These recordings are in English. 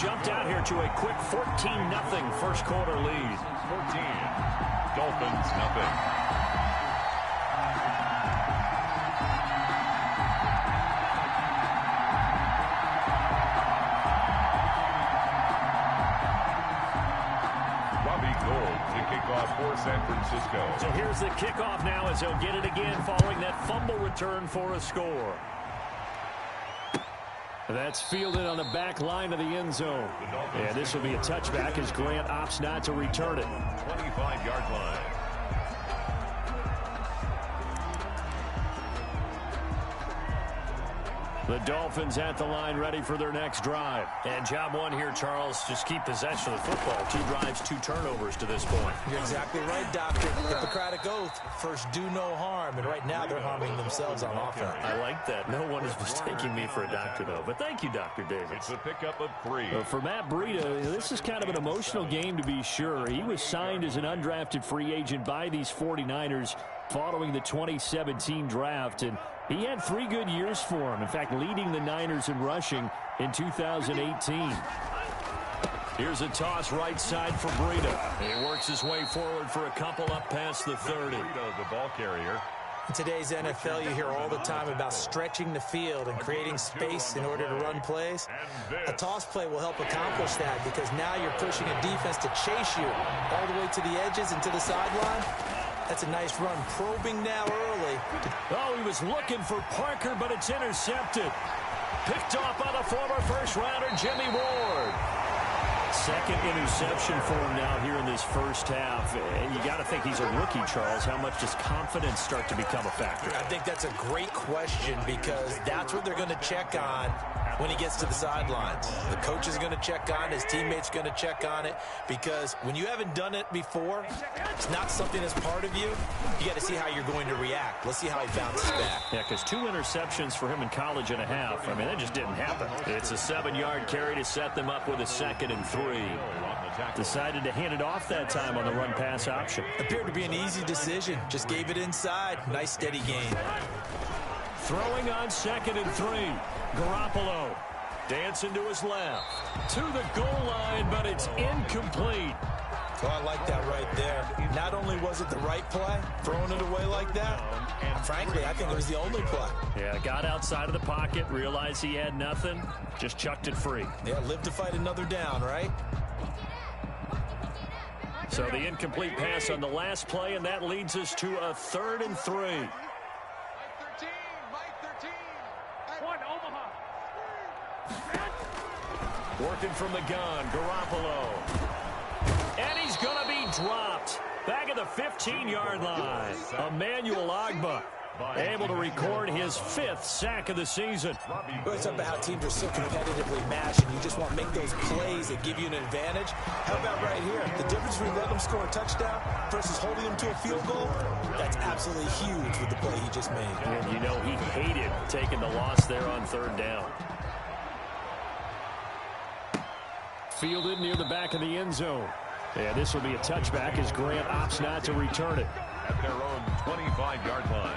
jumped out here to a quick 14-0 first quarter lead. 14. Dolphins, nothing. For San Francisco. So here's the kickoff now as he'll get it again following that fumble return for a score. That's fielded on the back line of the end zone. And this will be a touchback as Grant opts not to return it. 25-yard line. The Dolphins at the line ready for their next drive. And job one here, Charles, just keep possession of the football. 2 drives, 2 turnovers to this point. You're exactly right, Doctor. Hippocratic oath, first do no harm. And right now they're harming themselves on offense. I like that. No one is mistaking me for a doctor, though. But thank you, Dr. Davis. It's a pickup of 3. For Matt Breida, this is kind of an emotional game to be sure. He was signed as an undrafted free agent by these 49ers following the 2017 draft, and he had 3 good years for him. In fact, leading the Niners in rushing in 2018. Here's a toss right side for Breida. He works his way forward for a couple up past the 30. Breida, the ball carrier. In today's NFL, you hear all the time about stretching the field and creating space in order to run plays. A toss play will help accomplish that because now you're pushing a defense to chase you all the way to the edges and to the sideline. That's a nice run. Probing now early. Oh, he was looking for Parker, but it's intercepted. Picked off by the former first-rounder, Jimmy Ward. Second interception for him now here in this first half. And you got to think he's a rookie, Charles. How much does confidence start to become a factor? I think that's a great question because that's what they're going to check on when he gets to the sidelines. The coach is going to check on it. His teammates going to check on it because when you haven't done it before, it's not something that's part of you. You got to see how you're going to react. Let's see how he bounces back. Yeah, because 2 interceptions for him in college and a half. I mean, that just didn't happen. It's a 7-yard carry to set them up with a 2nd and 3. Decided to hand it off that time on the run-pass option. Appeared to be an easy decision. Just gave it inside. Nice steady gain. Throwing on 2nd and 3. Garoppolo dancing to his left. To the goal line, but it's incomplete. Oh, I like that right there. Not only was it the right play, throwing it away like that, and frankly, I think it was the only play. Yeah, got outside of the pocket, realized he had nothing, just chucked it free. Yeah, live to fight another down, right? So the incomplete pass on the last play, and that leads us to a 3rd and 3. Working from the gun, Garoppolo. And he's going to be dropped. Back at the 15-yard line. Emmanuel Ogbah able to record his 5th sack of the season. It's up about how teams are so competitively matched, and you just want to make those plays that give you an advantage. How about right here? The difference between letting them score a touchdown versus holding them to a field goal, that's absolutely huge with the play he just made. And you know he hated taking the loss there on 3rd down. Fielded near the back of the end zone. And this will be a touchback as Grant opts not to return it. At their own 25-yard line.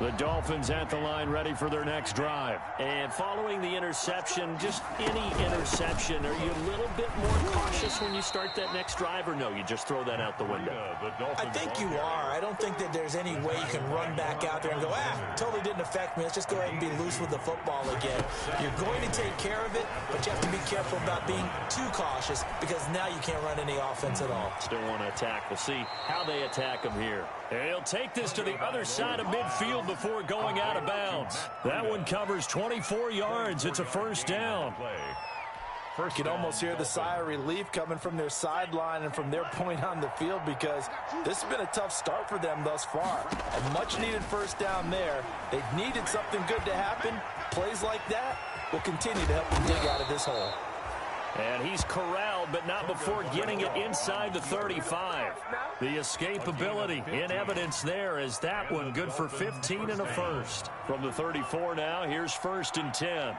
The Dolphins at the line ready for their next drive. And following the interception, just any interception, are you a little bit more cautious when you start that next drive, or no, you just throw that out the window? I think you are. I don't think that there's any way you can run back out there and go, totally didn't affect me. Let's just go ahead and be loose with the football again. You're going to take care of it, but you have to be careful about being too cautious because now you can't run any offense at all. Still want to attack. We'll see how they attack them here. And he'll take this to the other side of midfield before going out of bounds. That one covers 24 yards. It's a 1st down. You can almost hear the sigh of relief coming from their sideline and from their point on the field because this has been a tough start for them thus far. A much-needed 1st down there. They've needed something good to happen. Plays like that will continue to help them dig out of this hole. And he's corralled, but not before getting it inside the 35. The escapability in evidence there as that one good for 15 and a 1st. From the 34 now, here's 1st and 10.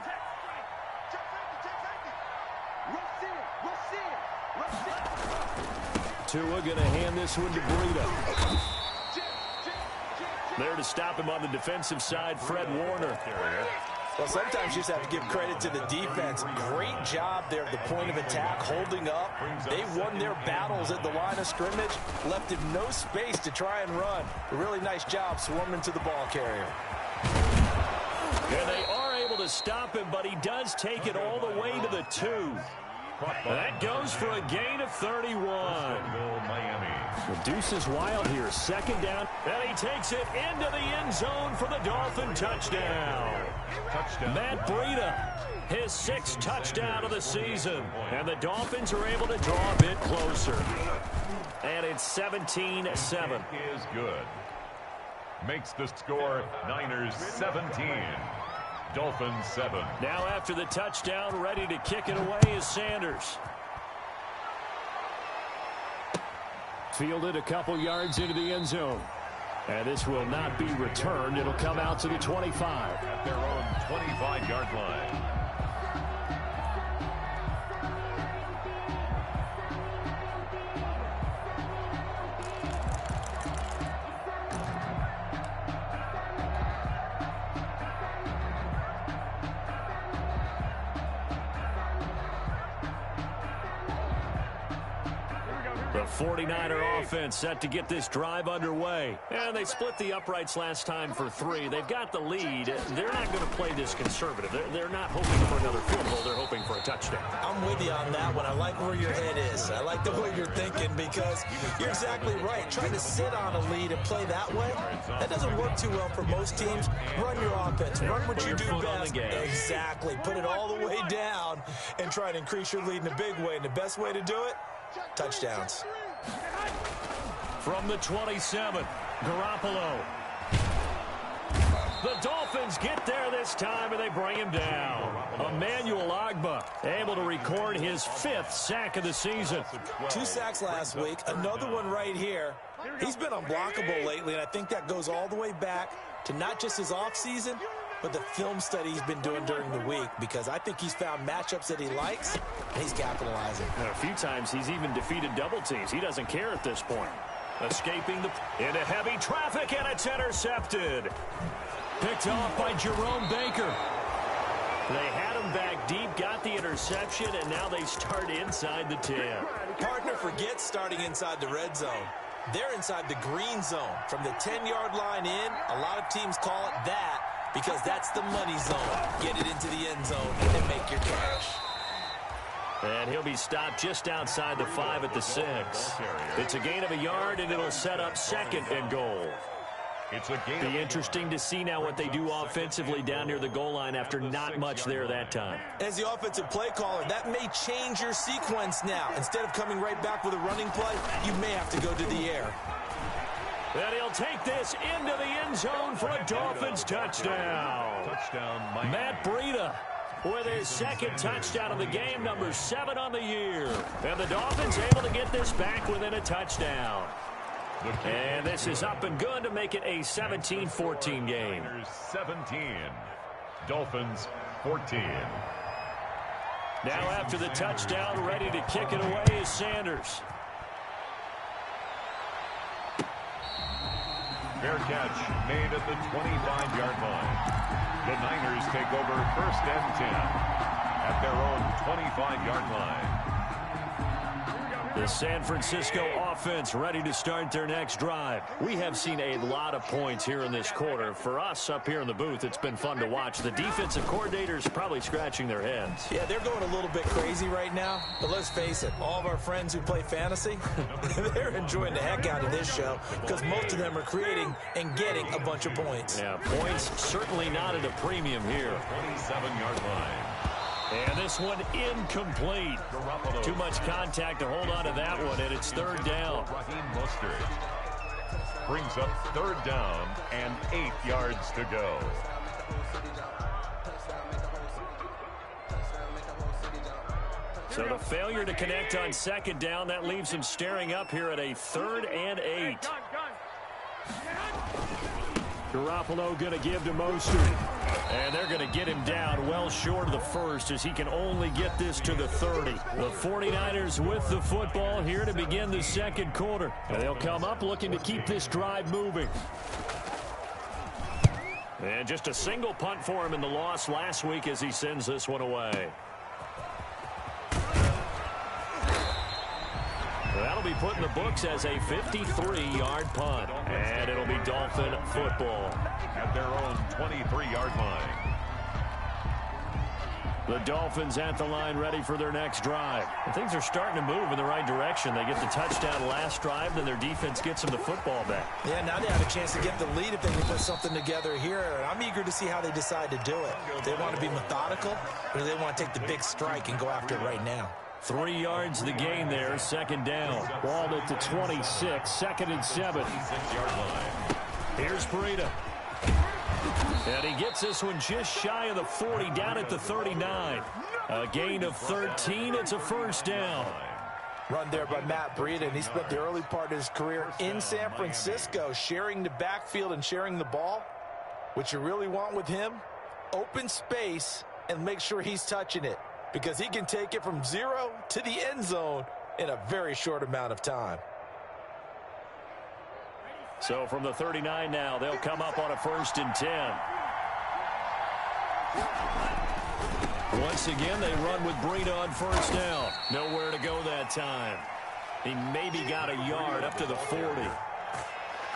Tua going to hand this one to Breida. There to stop him on the defensive side, Fred Warner. Well, sometimes you just have to give credit to the defense. Great job there at the point of attack, holding up. They won their battles at the line of scrimmage, left him no space to try and run. A really nice job swarming to the ball carrier. And they are able to stop him, but he does take it all the way to the 2. That goes for a gain of 31. The deuce is wild here. Second down. And he takes it into the end zone for the Dolphin touchdown. Matt Breida, his 6th touchdown of the season. And the Dolphins are able to draw a bit closer. And it's 17-7. Is good. Makes the score Niners 17. Dolphins 7. Now after the touchdown, ready to kick it away is Sanders. Fielded a couple yards into the end zone. And this will not be returned. It'll come out to the 25. At their own 25-yard line. The 49er offense set to get this drive underway. And they split the uprights last time for 3. They've got the lead. They're not going to play this conservative. They're not hoping for another field goal. They're hoping for a touchdown. I'm with you on that one. I like where your head is. I like the way you're thinking because you're exactly right. Trying to sit on a lead and play that way, that doesn't work too well for most teams. Run your offense. Run what you do best. Exactly. Put it all the way down and try to increase your lead in a big way. And the best way to do it, touchdowns. From the 27, Garoppolo. The Dolphins get there this time, and they bring him down. Emmanuel Ogbah able to record his 5th sack of the season. 2 sacks last week, another one right here. He's been unblockable lately, and I think that goes all the way back to not just his offseason, but the film study he's been doing during the week, because I think he's found matchups that he likes, and he's capitalizing. And a few times he's even defeated double teams. He doesn't care at this point. Escaping into heavy traffic, and it's intercepted. Picked off by Jerome Baker. They had him back deep, got the interception, and now they start inside the 10. Partner forgets starting inside the red zone. They're inside the green zone. From the 10-yard line in, a lot of teams call it that, because that's the money zone. Get it into the end zone and make your cash. And he'll be stopped just outside the 5 at the 6. It's a gain of a yard, and it'll set up 2nd and goal. It's a gain. Be interesting to see now what they do offensively down near the goal line after not much there that time. As the offensive play caller, that may change your sequence now. Instead of coming right back with a running play, you may have to go to the air. And he'll take this into the end zone for a Dolphins touchdown. Matt Breida with his 2nd touchdown of the game, number 7 on the year. And the Dolphins able to get this back within a touchdown. And this is up and good to make it a 17-14 game. 17, Dolphins 14. Now after the touchdown, ready to kick it away is Sanders. Fair catch made at the 25-yard line. The Niners take over 1st and 10 at their own 25-yard line. The San Francisco offense ready to start their next drive. We have seen a lot of points here in this quarter. For us up here in the booth, it's been fun to watch. The defensive coordinators probably scratching their heads. Yeah, they're going a little bit crazy right now. But let's face it, all of our friends who play fantasy, they're enjoying the heck out of this show because most of them are creating and getting a bunch of points. Yeah, points certainly not at a premium here. 27-yard line. And this one incomplete. Too much contact to hold on to that one, and it's 3rd down. Brings up 3rd down and 8 yards to go. So the failure to connect on 2nd down, that leaves him staring up here at a 3rd and 8. Garoppolo going to give to Mostert. And they're going to get him down well short of the 1st as he can only get this to the 30. The 49ers with the football here to begin the 2nd quarter. And they'll come up looking to keep this drive moving. And just a single punt for him in the loss last week as he sends this one away. That'll be put in the books as a 53-yard punt. And it'll be Dolphin football. At their own 23-yard line. The Dolphins at the line ready for their next drive. And things are starting to move in the right direction. They get the touchdown last drive, then their defense gets them the football back. Yeah, now they have a chance to get the lead if they can put something together here. I'm eager to see how they decide to do it. Do they want to be methodical, or do they want to take the big strike and go after it right now? 3 yards the gain there, second down. Ball at the 26, second and 7. 26-yard line. Here's Breida. And he gets this one just shy of the 40, down at the 39. A gain of 13. It's a first down. Run there by Matt Breida, and he spent the early part of his career in San Francisco sharing the backfield and sharing the ball. What you really want with him, open space and make sure he's touching it, because he can take it from 0 to the end zone in a very short amount of time. So from the 39 now, they'll come up on a 1st and 10. Once again, they run with Breida on first down. Nowhere to go that time. He maybe got a yard up to the 40.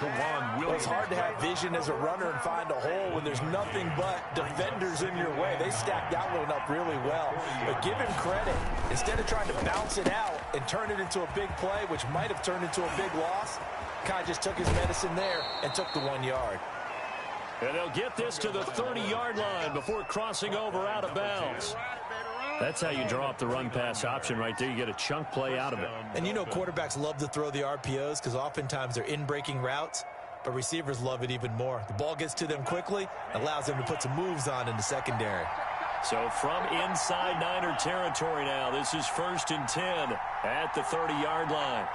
Well, it's hard to have vision as a runner and find a hole when there's nothing but defenders in your way. They stacked that one up really well. But give him credit. Instead of trying to bounce it out and turn it into a big play, which might have turned into a big loss, Kai just took his medicine there and took the 1 yard. And they'll get this to the 30-yard line before crossing over out of bounds. That's how you draw up the run-pass option right there. You get a chunk play out of it. And you know quarterbacks love to throw the RPOs because oftentimes they're in-breaking routes, but receivers love it even more. The ball gets to them quickly, allows them to put some moves on in the secondary. So from inside Niner territory now, this is 1st and 10 at the 30-yard line.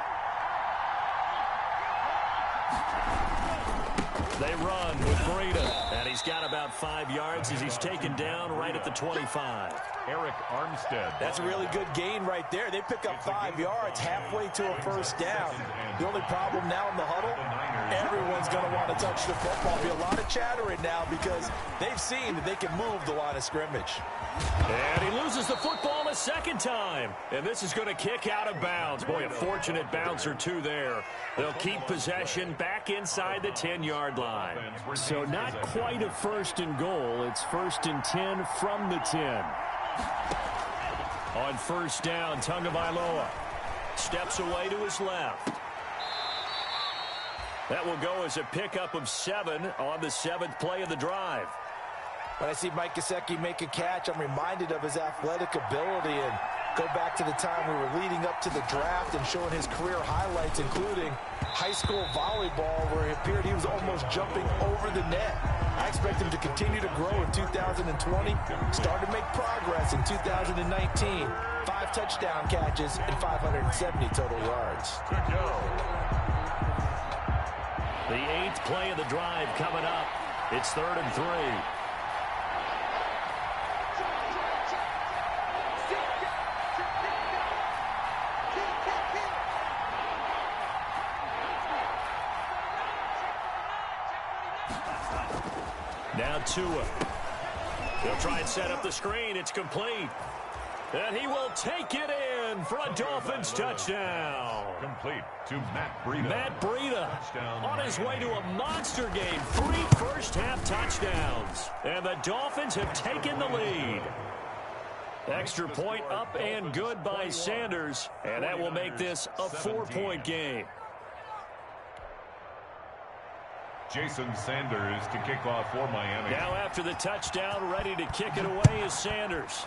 They run with Breida, and he's got about 5 yards as he's taken down right at the 25. Eric Armstead. That's a really good gain right there. They pick up 5 yards halfway to a first down. The only problem now in the huddle, everyone's going to want to touch the football. There'll be a lot of chattering now because they've seen that they can move the line of scrimmage. And he loses the football a second time. And this is going to kick out of bounds. Boy, a fortunate bounce or two there. They'll keep possession back inside the 10-yard line. So not quite a 1st and goal. It's 1st and 10 from the 10. On first down, Tagovailoa steps away to his left. That will go as a pickup of 7 on the 7th play of the drive. When I see Mike Gesicki make a catch, I'm reminded of his athletic ability and go back to the time we were leading up to the draft and showing his career highlights, including high school volleyball, where it appeared he was almost jumping over the net. I expect him to continue to grow in 2020, start to make progress in 2019. 5 touchdown catches and 570 total yards. Good go. The 8th play of the drive coming up. It's 3rd and 3. Now Tua. He'll try and set up the screen. It's complete. And he will take it in for a Dolphins touchdown. Complete to Matt Breida. Matt Breida on his way to a monster game. 3 first-half touchdowns. And the Dolphins have taken the lead. Extra point up and good by Sanders. And that will make this a 4-point game. Jason Sanders to kick off for Miami. Now after the touchdown, ready to kick it away is Sanders.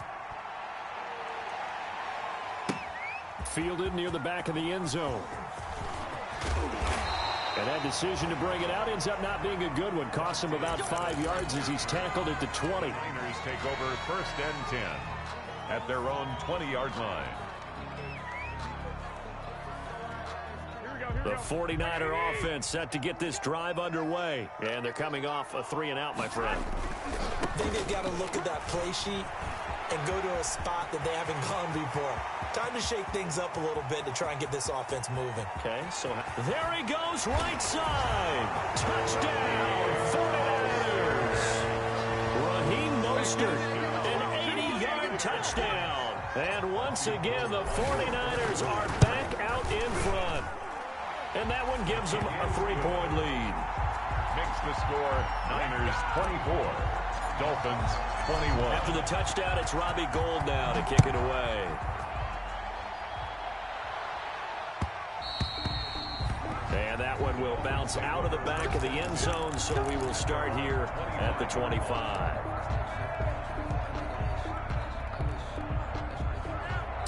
Fielded near the back of the end zone. And that decision to bring it out ends up not being a good one. Costs him about 5 yards as he's tackled at the 20. Niners take over 1st and 10 at their own 20-yard line. The 49er offense set to get this drive underway. And they're coming off a 3-and-out, my friend. I think they've got to look at that play sheet and go to a spot that they haven't gone before. Time to shake things up a little bit to try and get this offense moving. Okay, so there he goes, right side. Touchdown, 49ers. Mostert, an 80-yard touchdown. And once again, the 49ers are back out in front. And that one gives them a 3-point lead. Makes the score Niners 24, Dolphins 21. After the touchdown, it's Robbie Gould now to kick it away. And that one will bounce out of the back of the end zone, so we will start here at the 25.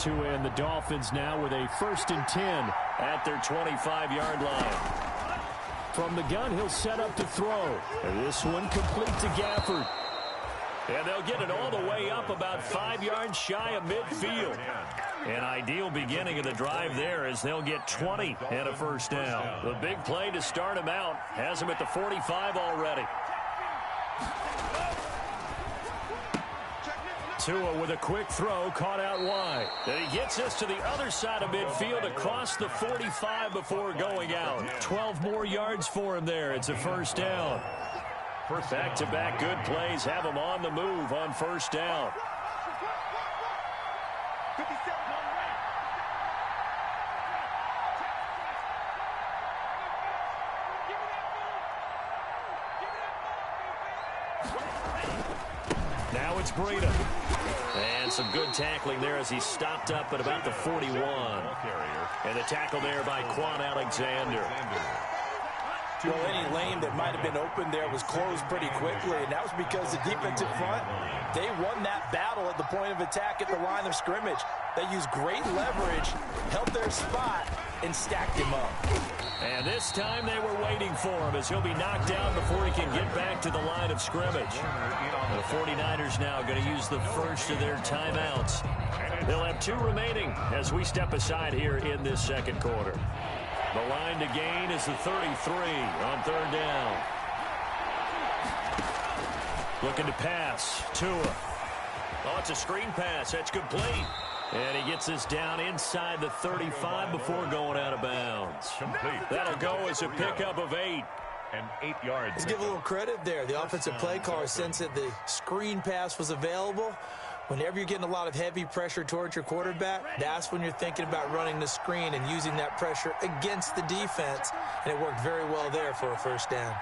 And the Dolphins now with a 1st and 10 at their 25-yard line. From the gun, he'll set up to throw. And this one complete to Gafford. And they'll get it all the way up about 5 yards shy of midfield. An ideal beginning of the drive there as they'll get 20 and a 1st down. The big play to start him out has him at the 45 already. Tua with a quick throw, caught out wide. And he gets us to the other side of midfield across the 45 before going out. 12 more yards for him there. It's a 1st down. Back-to-back good plays have him on the move on 1st down. Now it's Breida. And some good tackling there as he stopped up at about the 41. And the tackle there by Quan Alexander. Well, any lane that might have been open there was closed pretty quickly, and that was because the defensive front, they won that battle at the point of attack at the line of scrimmage. They used great leverage, held their spot, and stacked him up. And this time they were waiting for him as he'll be knocked down before he can get back to the line of scrimmage. The 49ers now going to use the first of their timeouts. They'll have 2 remaining as we step aside here in this 2nd quarter. The line to gain is the 33 on 3rd down. Looking to pass. Tua. Oh, it's a screen pass. That's complete. And he gets this down inside the 35 before going out of bounds. That'll go as a pickup of 8. And 8 yards. Let's give a little credit there. The offensive play caller sensed that the screen pass was available. Whenever you're getting a lot of heavy pressure towards your quarterback, that's when you're thinking about running the screen and using that pressure against the defense. And it worked very well there for a 1st down.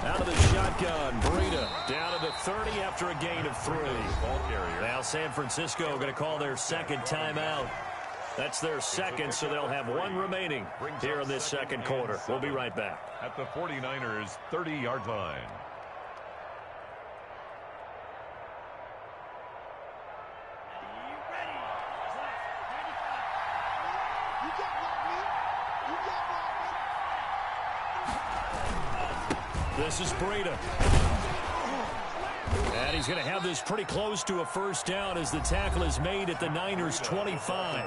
Out of the shotgun, Breida down to the 30 after a gain of 3. Now San Francisco going to call their 2nd timeout. That's their 2nd, so they'll have 1 remaining here in this 2nd quarter. We'll be right back. At the 49ers' 30-yard line. This is Breida. And he's going to have this pretty close to a 1st down as the tackle is made at the Niners' 25.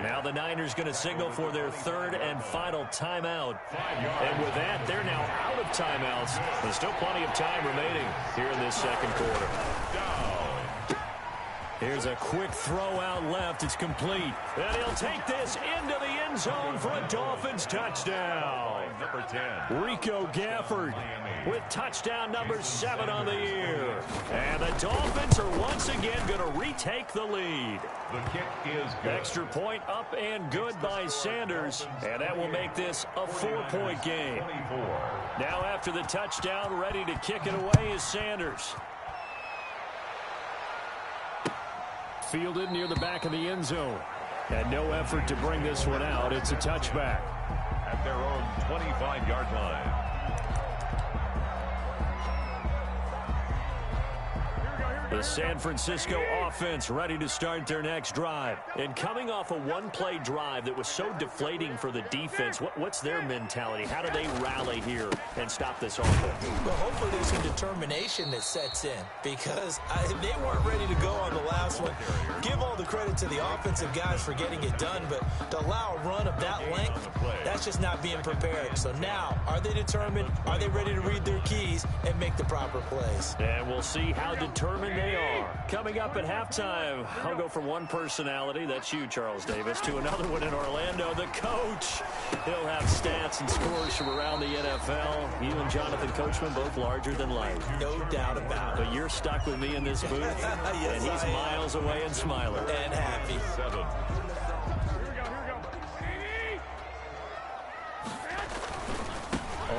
Now the Niners going to signal for their 3rd and final timeout. And with that, they're now out of timeouts. There's still plenty of time remaining here in this 2nd quarter. Here's a quick throw out left. It's complete. And he'll take this into the end zone for a Dolphins touchdown. Number 10. Rico Gafford with touchdown number 7 on the year. And the Dolphins are once again going to retake the lead. The kick is good. Extra point up and good by Sanders. And that will make this a 4-point game. 24. Now after the touchdown, ready to kick it away is Sanders. Fielded near the back of the end zone. And no effort to bring this one out. It's a touchback. At their own 25-yard line. The San Francisco offense ready to start their next drive. And coming off a 1-play drive that was so deflating for the defense, what's their mentality? How do they rally here and stop this offense? Well, hopefully there's some determination that sets in because they weren't ready to go on the last one. Give all the credit to the offensive guys for getting it done, but to allow a run of that length, that's just not being prepared. So now, are they determined? Are they ready to read their keys and make the proper plays? And we'll see how determined they are. Coming up at halftime, I'll go from one personality, that's you, Charles Davis, to another one in Orlando, the coach. He'll have stats and scores from around the NFL. You and Jonathan Coachman both larger than life. No doubt about it. But you're stuck with me in this booth, yes, and he's miles away and smiling. And happy. 7.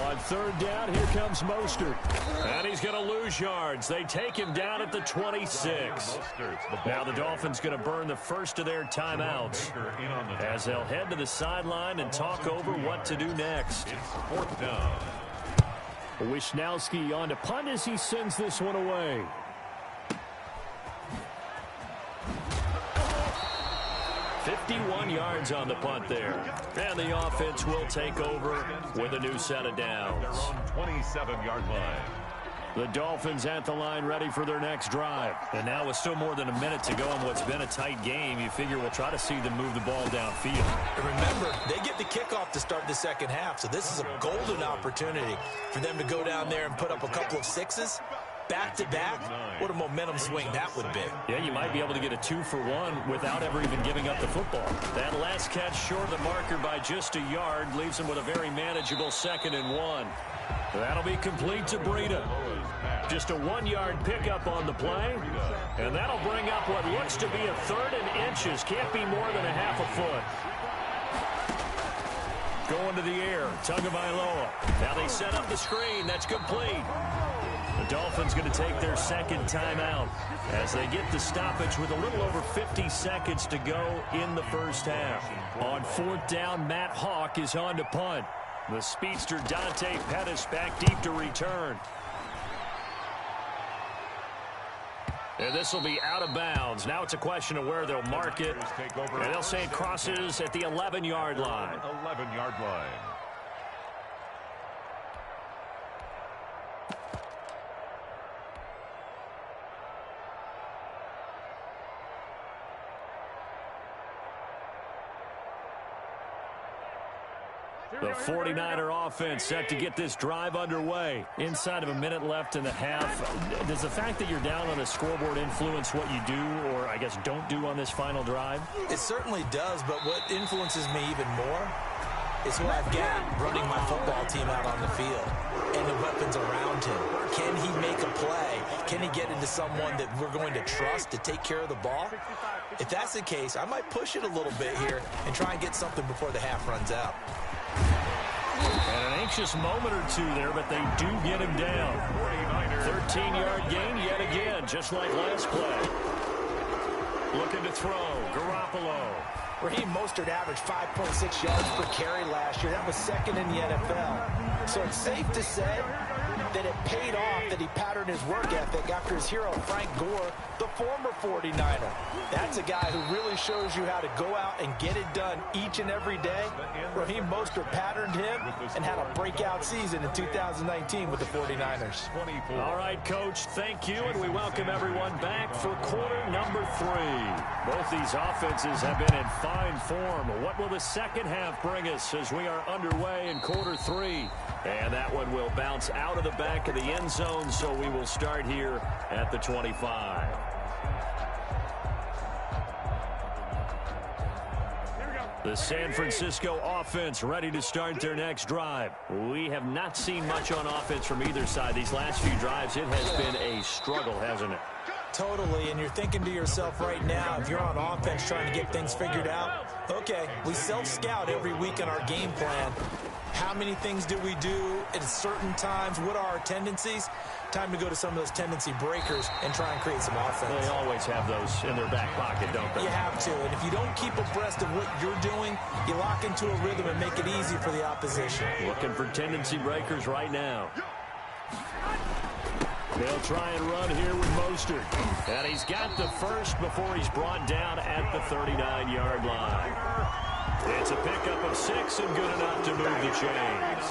On third down, here comes Mostert. And he's going to lose yards. They take him down at the 26. Now the Dolphins going to burn the first of their timeouts as they'll head to the sideline and talk over what to do next. It's 4th down. Wisnowski on to punt as he sends this one away. $51 yards on the punt there. And the offense will take over with a new set of downs. Their own 27-yard line. The Dolphins at the line ready for their next drive. And now with still more than a minute to go in what's been a tight game, you figure we'll try to see them move the ball downfield. And remember, they get the kickoff to start the second half, so this is a golden opportunity for them to go down there and put up a couple of sixes. Back-to-back, what a momentum swing that would be. Yeah, you might be able to get a 2-for-1 without ever even giving up the football. That last catch short of the marker by just a yard leaves them with a very manageable 2nd and 1. That'll be complete to Breida. Just a 1-yard pickup on the play, and that'll bring up what looks to be a 3rd and inches. Can't be more than a half a foot. Going to the air, Tagovailoa. Now they set up the screen. That's complete. The Dolphins going to take their second timeout as they get the stoppage with a little over 50 seconds to go in the first half. On 4th down, Matt Hawk is on to punt. The speedster Dante Pettis back deep to return. And this will be out of bounds. Now it's a question of where they'll mark it. And they'll say it crosses at the 11-yard line. 11-yard line. The 49er offense set to get this drive underway. Inside of a minute left in the half. Does the fact that you're down on the scoreboard influence what you do or, I guess, don't do on this final drive? It certainly does, but what influences me even more is who I've got running my football team out on the field and the weapons around him. Can he make a play? Can he get into someone that we're going to trust to take care of the ball? If that's the case, I might push it a little bit here and try and get something before the half runs out. And an anxious moment or two there, but they do get him down. 13-yard gain yet again, just like last play. Looking to throw, Garoppolo. Raheem Mostert averaged 5.6 yards per carry last year. That was 2nd in the NFL. So it's safe to say that it paid off that he patterned his work ethic after his hero, Frank Gore, the former 49er. That's a guy who really shows you how to go out and get it done each and every day. Raheem Mostert patterned him and had a breakout season in 2019 with the 49ers. All right, Coach, thank you, and we welcome everyone back for quarter number 3. Both these offenses have been in fine form. What will the second half bring us as we are underway in quarter 3? And that one will bounce out of the back of the end zone, so we will start here at the 25. The San Francisco offense ready to start their next drive. We have not seen much on offense from either side. These last few drives, it has been a struggle, hasn't it? Totally, and you're thinking to yourself right now, if you're on offense trying to get things figured out, okay, we self-scout every week in our game plan. How many things do we do at certain times? What are our tendencies? Time to go to some of those tendency breakers and try and create some offense. They always have those in their back pocket, don't they? You have to, and if you don't keep abreast of what you're doing, you lock into a rhythm and make it easy for the opposition. Looking for tendency breakers right now. They'll try and run here with Mostert. And he's got the first before he's brought down at the 39-yard line. It's a pickup of 6 and good enough to move the chains.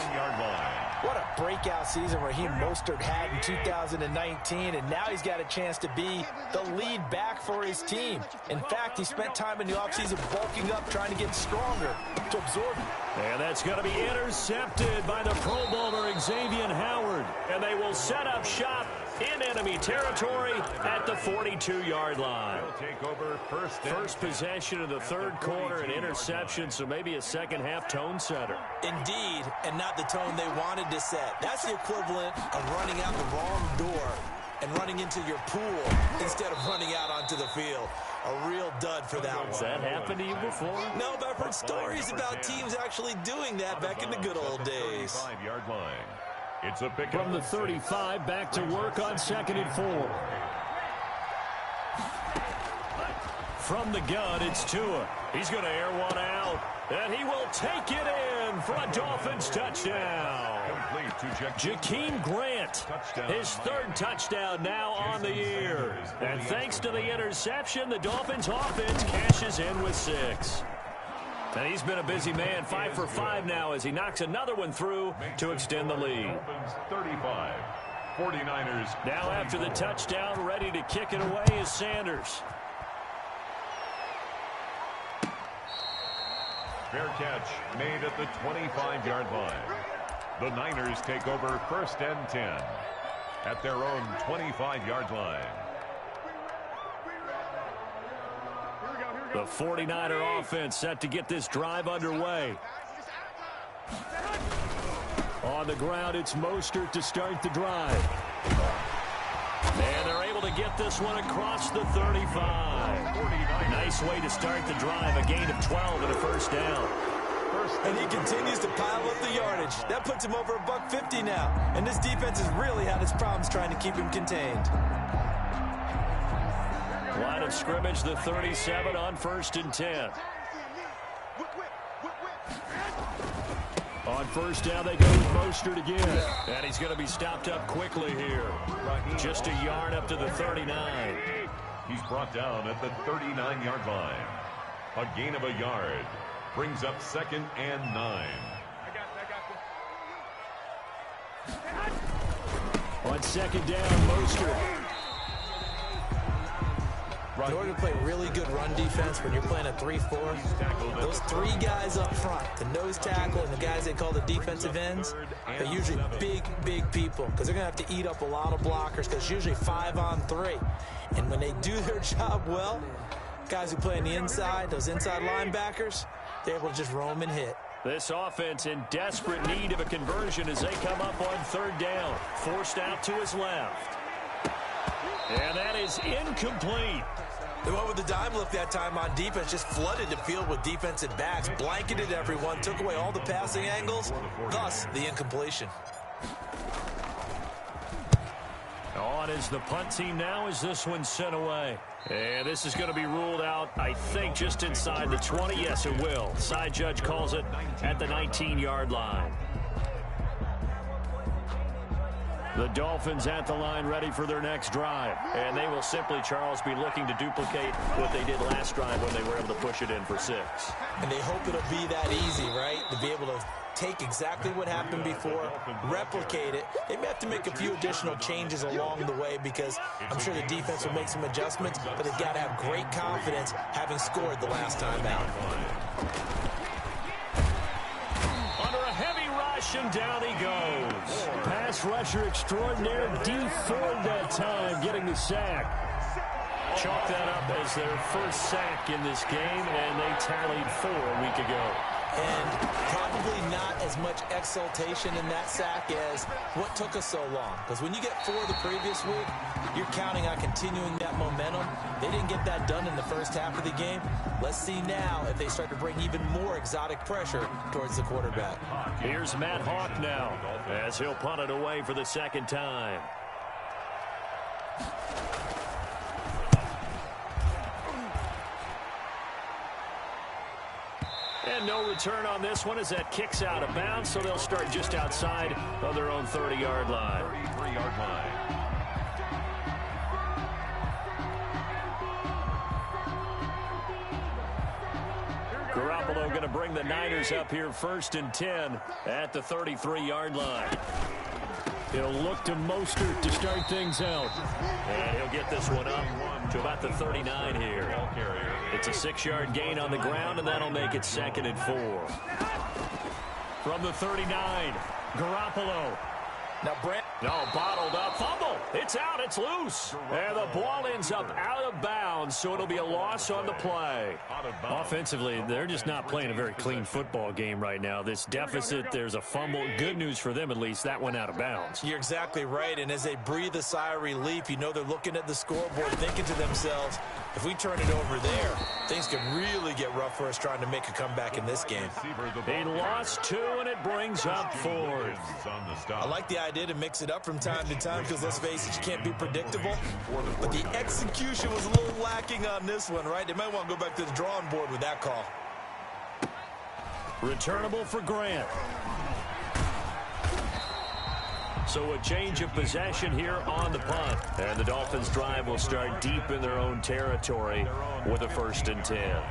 What a breakout season Raheem Mostert had in 2019, and now he's got a chance to be the lead back for his team. In fact, he spent time in the offseason bulking up, trying to get stronger to absorb it. And that's going to be intercepted by the Pro Bowler Xavier Howard. And they will set up shop in enemy territory at the 42-yard line. Take over first possession of the third quarter, an interception, so maybe a second-half tone setter. Indeed, and not the tone they wanted to set. That's the equivalent of running out the wrong door and running into your pool instead of running out onto the field. A real dud for that one. Has that happened to you before? No, but I've heard stories about teams actually doing that back in the good old days. 35-yard line. It's a pick from the 35, back to work on 2nd and 4. From the gun, it's Tua. He's going to air one out, and he will take it in for a Dolphins touchdown. Jakeem Grant, his 3rd touchdown now on the year. And thanks to the interception, the Dolphins offense cashes in with 6. And he's been a busy man, 5 for 5 now as he knocks another one through to extend the lead. 35, 49ers. Now after the touchdown, ready to kick it away is Sanders. Fair catch made at the 25-yard line. The Niners take over 1st and 10 at their own 25-yard line. The 49er offense set to get this drive underway. On the ground, it's Mostert to start the drive. And they're able to get this one across the 35. Nice way to start the drive, a gain of 12 and a 1st down. And he continues to pile up the yardage. That puts him over $150 now. And this defense has really had its problems trying to keep him contained. Line of scrimmage, the 37 on 1st and 10. On 1st down, they go with Mostert again. And he's going to be stopped up quickly here. Just a yard up to the 39. He's brought down at the 39-yard line. A gain of a yard. Brings up 2nd and 9. On 2nd down, Mostert. In order to play really good run defense when you're playing a 3-4, those 3 guys up front, the nose tackle and the guys they call the defensive ends, they're usually big people because they're going to have to eat up a lot of blockers because it's usually 5 on 3. And when they do their job well, guys who play on the inside, those inside linebackers, they're able to just roam and hit. This offense in desperate need of a conversion as they come up on 3rd down. Forced out to his left. And that is incomplete. The one with the dime look that time on defense just flooded the field with defensive backs, blanketed everyone, took away all the passing angles, thus the incompletion. On is the punt team now as this one's sent away. And this is going to be ruled out, I think, just inside the 20. Yes, it will. Side judge calls it at the 19-yard line. The Dolphins at the line ready for their next drive. And they will simply, Charles, be looking to duplicate what they did last drive when they were able to push it in for 6. And they hope it'll be that easy, right? To be able to take exactly what happened before, replicate it. They may have to make a few additional changes along the way because I'm sure the defense will make some adjustments, but they've got to have great confidence having scored the last time out. Under a heavy rush, and down he goes. Pass rusher extraordinaire, Dee Ford that time, getting the sack. Chalk that up as their first sack in this game, and they tallied 4 a week ago. And probably not as much exultation in that sack as what took us so long. Because when you get 4 the previous week, you're counting on continuing that momentum. They didn't get that done in the first half of the game. Let's see now if they start to bring even more exotic pressure towards the quarterback. Here's Matt Hawk now as he'll punt it away for the 2nd time. And no return on this one as that kicks out of bounds, so they'll start just outside of their own 30-yard line. 33-yard line. Garoppolo going to bring the Niners up here 1st and 10 at the 33-yard line. He'll look to Mostert to start things out. And he'll get this one up to about the 39 here. It's a 6-yard gain on the ground, and that'll make it 2nd and 4. From the 39, Garoppolo. Now, Brent. No, bottled up. Fumble. It's out. It's loose. And the ball ends up out of bounds, so it'll be a loss on the play. Offensively, they're just not playing a very clean football game right now. This deficit, there's a fumble. Good news for them, at least. That went out of bounds. You're exactly right. And as they breathe a sigh of relief, you know they're looking at the scoreboard, thinking to themselves, if we turn it over there, things could really get rough for us trying to make a comeback in this game. He lost 2, and it brings up 4th. I like the idea to mix it up from time to time because, let's face it, you can't be predictable. But the execution was a little lacking on this one, right? They might want to go back to the drawing board with that call. Returnable for Grant. So a change of possession here on the punt. And the Dolphins' drive will start deep in their own territory with a 1st and 10.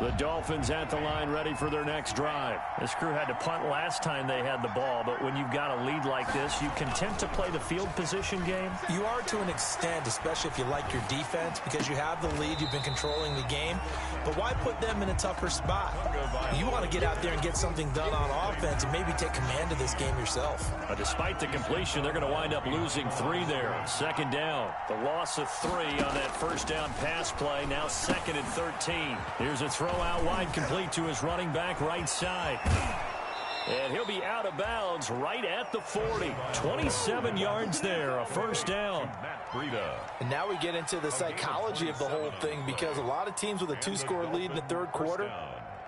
The Dolphins at the line ready for their next drive. This crew had to punt last time they had the ball, but when you've got a lead like this, you content to play the field position game? You are to an extent, especially if you like your defense, because you have the lead, you've been controlling the game. But why put them in a tougher spot? You want to get out there and get something done on offense and maybe take command of this game yourself. Despite the completion, they're going to wind up losing 3 there. 2nd down. The loss of 3 on that 1st down pass play. Now 2nd and 13. Here's a throw out wide, complete to his running back right side. And he'll be out of bounds right at the 40. 27 yards there, a 1st down. And now we get into the psychology of the whole thing, because a lot of teams with a 2-score lead in the 3rd quarter,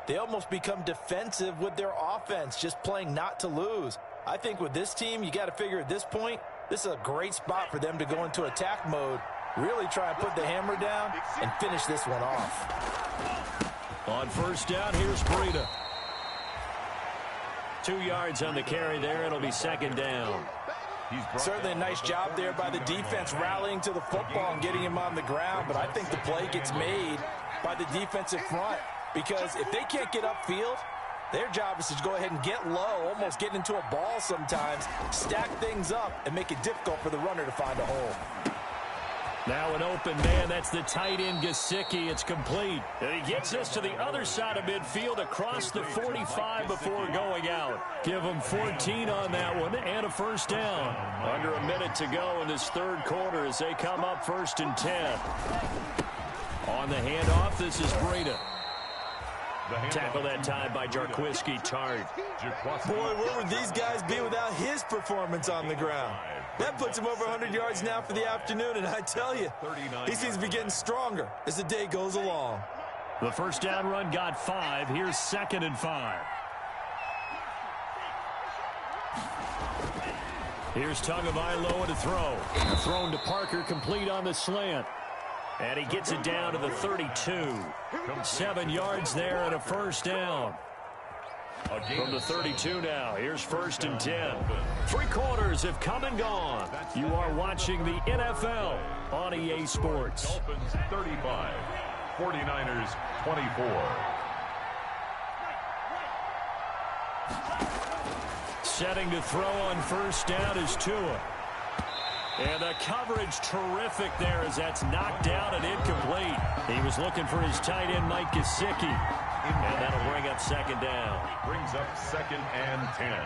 they almost become defensive with their offense, just playing not to lose. I think with this team, you got to figure at this point, this is a great spot for them to go into attack mode, really try and put the hammer down and finish this one off. On 1st down, here's Breida. 2 yards on the carry there. It'll be 2nd down. Certainly a nice job there by the defense rallying to the football and getting him on the ground, but I think the play gets made by the defensive front, because if they can't get upfield, their job is to go ahead and get low, almost get into a ball sometimes, stack things up, and make it difficult for the runner to find a hole. Now an open man, that's the tight end Gesicki. It's complete. And he gets this to the other side of midfield across the 45 before going out. Give him 14 on that one and a 1st down. Under a minute to go in this 3rd quarter as they come up 1st and 10. On the handoff, this is Breida. Tackle that time by Jarquiski Tart. Boy, where would these guys be without his performance on the ground? That puts him over 100 yards now for the afternoon, and I tell you, he seems to be getting stronger as the day goes along. The 1st down run got 5. Here's 2nd and 5. Here's Tagovailoa to throw. Thrown to Parker, complete on the slant. And he gets it down to the 32. 7 yards there and a 1st down. From the 32 now, here's 1st and 10. 3 quarters have come and gone. You are watching the NFL on EA Sports. Dolphins 35, 49ers 24. Setting to throw on 1st down is Tua. And the coverage terrific there as that's knocked down and incomplete. He was looking for his tight end, Mike Gesicki. And that'll bring up 2nd down. Brings up 2nd and 10.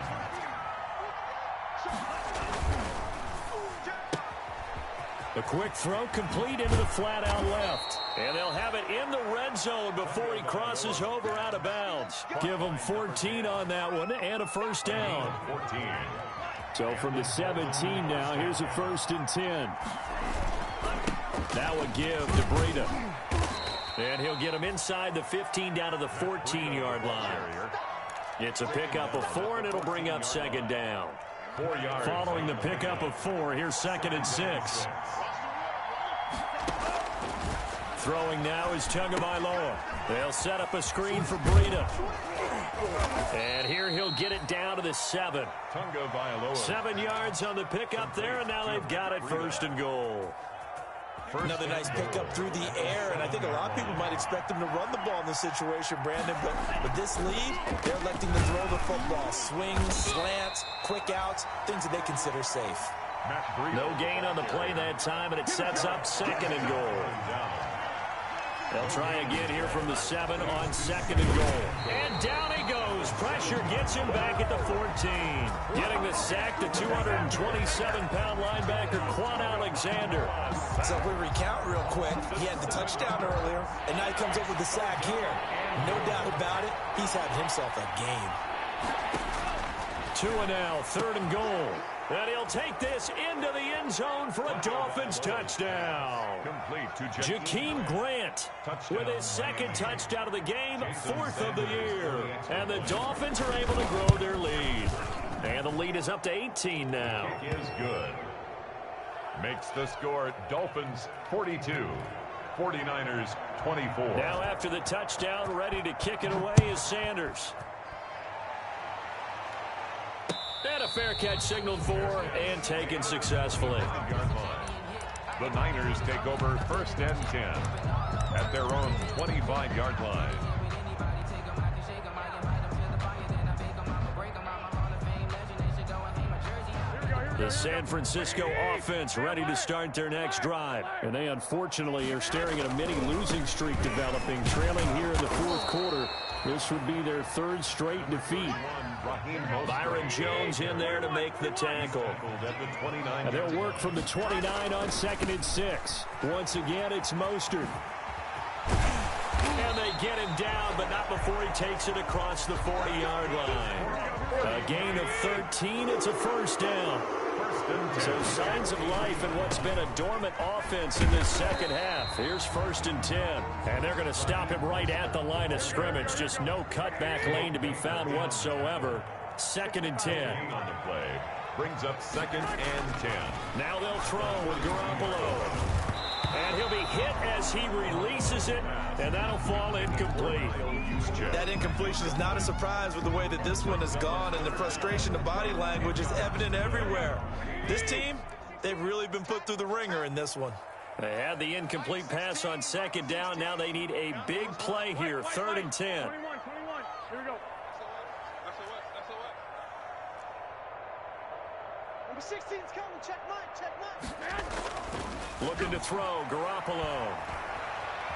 A quick throw complete into the flat out left. And they'll have it in the red zone before he crosses over out of bounds. Give him 14 on that one and a 1st down. 14. So from the 17 now, here's a 1st and 10. Now a give to Breida. And he'll get him inside the 15 down to the 14-yard line. It's a pickup of 4, and it'll bring up 2nd down. 4 yards. Following the pickup of 4, here's 2nd and 6. Throwing now is Tagovailoa. They'll set up a screen for Breida. And here he'll get it down to the 7. 7 yards on the pickup there, and now they've got it 1st and goal. Another nice pickup through the air, and I think a lot of people might expect them to run the ball in this situation, Brandon, but with this lead, they're electing to throw the football. Swings, slants, quick outs, things that they consider safe. No gain on the play that time, and it sets up 2nd and goal. They'll try again here from the 7 on 2nd and goal. And down he goes. Pressure gets him back at the 14. Getting the sack, the 227-pound linebacker, Quan Alexander. So if we recount real quick, he had the touchdown earlier, and now he comes up with the sack here. No doubt about it, he's having himself a game. 2 and now, 3rd and goal. And he'll take this into the end zone for a Dolphins touchdown. Complete to Jakeem Grant with his 2nd touchdown of the game, 4th of the year. And the Dolphins are able to grow their lead. And the lead is up to 18 now. Kick is good. Makes the score Dolphins 42, 49ers 24. Now after the touchdown, ready to kick it away is Sanders. And a fair catch signaled for and taken successfully. The Niners take over 1st and 10 at their own 25-yard line. The San Francisco offense ready to start their next drive. And they unfortunately are staring at a mini losing streak developing, trailing here in the 4th quarter. This would be their 3rd straight defeat. Byron Jones in there to make the tackle. And they'll work from the 29 on 2nd and 6. Once again, it's Mostert. And they get him down, but not before he takes it across the 40-yard line. A gain of 13. It's a 1st down. So signs of life in what's been a dormant offense in this 2nd half. Here's 1st and 10. And they're going to stop him right at the line of scrimmage. Just no cutback lane to be found whatsoever. 2nd and 10. On the play. Brings up 2nd and 10. Now they'll throw with Garoppolo. And he'll be hit as he releases it, and that'll fall incomplete. That incompletion is not a surprise with the way that this one has gone, and the frustration of body language is evident everywhere. This team, they've really been put through the ringer in this one. They had the incomplete pass on 2nd down. Now they need a big play here, 3rd and 10. 21. Here we go. Number 16's coming. Check Mike. Looking to throw, Garoppolo.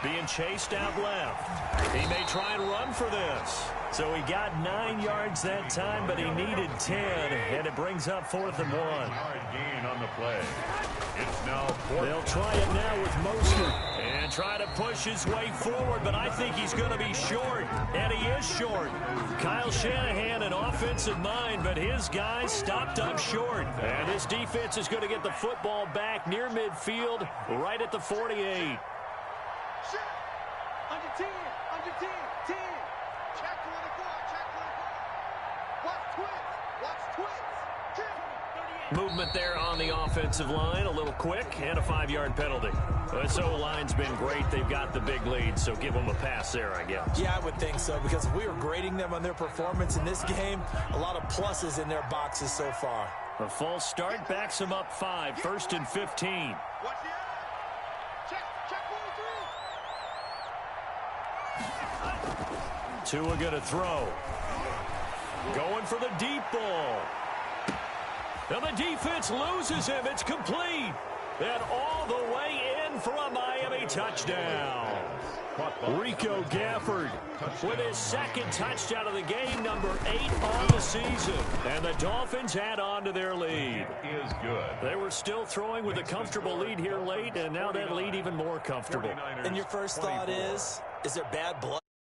Being chased out left. He may try and run for this. So he got 9 yards that time, but he needed 10, and it brings up 4th and 1. Yard gain on the play. It's now 4th. They'll try it now with Mostert. And try to push his way forward, but I think he's going to be short. And he is short. Kyle Shanahan, an offensive mind, but his guys stopped up short. And this defense is going to get the football back near midfield, right at the 48. Under 10. Under 10. 10. Check 24. Check 24. Watch twist. Watch twist. Movement there on the offensive line, a little quick, and a 5-yard penalty. This O-line's been great. They've got the big lead, so give them a pass there, I guess. Yeah, I would think so, because if we were grading them on their performance in this game, a lot of pluses in their boxes so far. A false start backs them up 5, 1st and 15. Watch the eye. Check 43. Tua going to throw. Going for the deep ball. And the defense loses him. It's complete. And all the way in for a Miami touchdown. Rico Gafford with his 2nd touchdown of the game, number 8 on the season. And the Dolphins add on to their lead. Is good. They were still throwing with a comfortable lead here late, and now that lead even more comfortable. And your first thought is there bad blood?